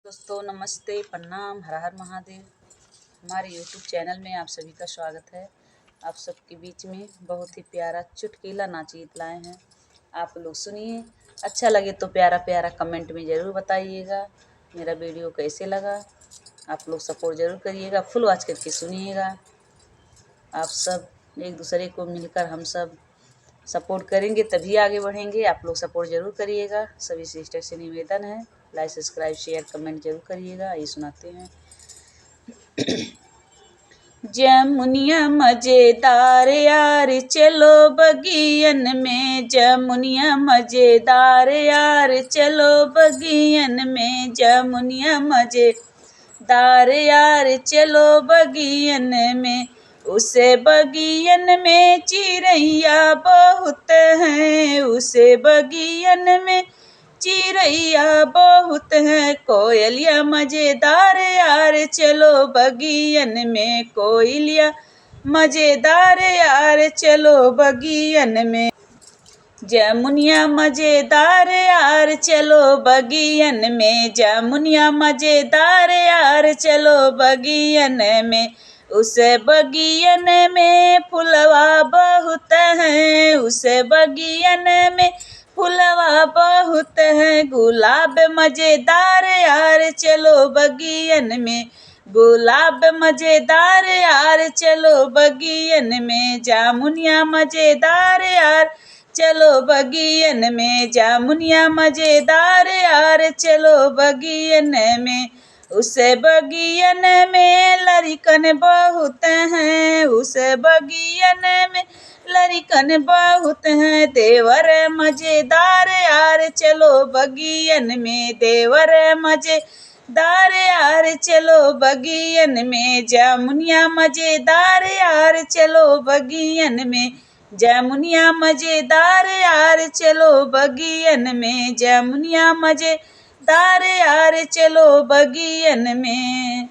दोस्तों नमस्ते, प्रणाम, हर हर महादेव। हमारे YouTube चैनल में आप सभी का स्वागत है। आप सबके बीच में बहुत ही प्यारा चुटकीला नाचगीत लाए हैं। आप लोग सुनिए, अच्छा लगे तो प्यारा प्यारा कमेंट में ज़रूर बताइएगा मेरा वीडियो कैसे लगा। आप लोग सपोर्ट ज़रूर करिएगा, फुल वॉच करके सुनिएगा। आप सब एक दूसरे को मिलकर हम सब सपोर्ट करेंगे तभी आगे बढ़ेंगे। आप लोग सपोर्ट ज़रूर करिएगा। सभी सिस्टर से निवेदन है, लाइक सब्सक्राइब शेयर कमेंट जरूर करिएगा। ये सुनाते हैं। जमुनिया मजेदार यार चलो बगियन में, जमुनिया मजेदार यार चलो बगियन में, जमुनिया मजेदार यार चलो बगियन में। उसे बगियन में चिड़ैया बहुत हैं, उसे बगियन में चिड़ैया बहुत है। कोयलिया मजेदार यार चलो बगियन में, कोयलिया मजेदार यार चलो बगियन में, जमुनिया मजेदार यार चलो बगियन में, जमुनिया मजेदार यार चलो बगियन में। उस बगियन में फुलवा बहुत हैं, उस बगियन में फुलवा बहुत है। गुलाब मजेदार यार चलो बगियन में, गुलाब मजेदार यार चलो बगियन में, जामुनिया मजेदार यार चलो बगियन में, जामुनिया मजेदार यार चलो बगियन में। उस बगियन में लड़कन बहुत हैं, उस बगियन में लड़कन बहुत हैं। देवर मजेदार यार चलो बगियन में, देवर मजेदार यार चलो बगियन में, जमुनिया मजेदार यार चलो बगियन में, जमुनिया मजेदार यार चलो बगियन में, जमुनिया मजेदार यार चलो बगियन में।